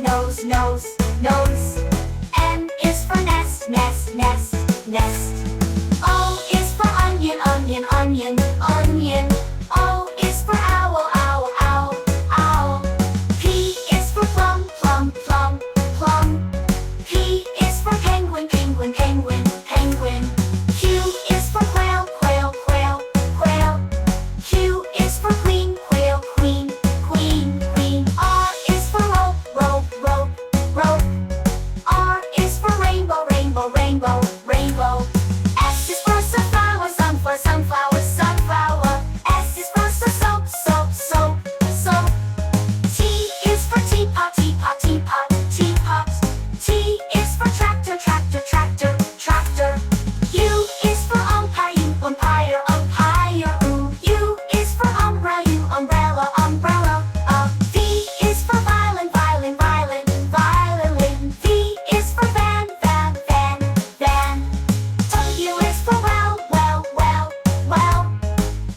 nose, nose, nose. N is for nest, nest, nest, nest. O is for onion, onion, onion, onion. O is for owl, owl, owl, owl. P is for plum, plum, plum, plum. P is for penguin, penguin, penguin, penguin. Q is for quail, quail, quail, quail. Q is for queen, quail, queen, queen, queen. R is for rope, rope, rope, rope. R is for rainbow, rainbow, rainbow, rainbow. S is for sunflower, sunflower, sunflower, sunflower. S is for soap, soap, soap, soap. T is for teapot, teapot, teapot, teapot. T is for tractor, tractor, tractor, tractor. U is for umpire, umpire, umpire. U is for umbrella, umbrella. V is for violin, violin, violin, violin. V is for van, van, van, van. W is for well, well, well, well.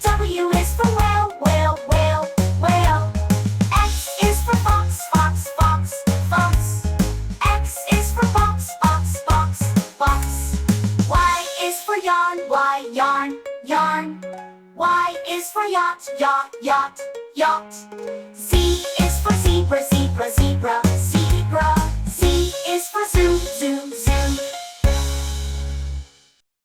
W is for whale, whale, whale, whale. X is for fox, fox, fox, fox. X is for box, box, box, box. Y is for yarn, yarn, yarn. Y is for yacht, yacht, yacht, yacht. Z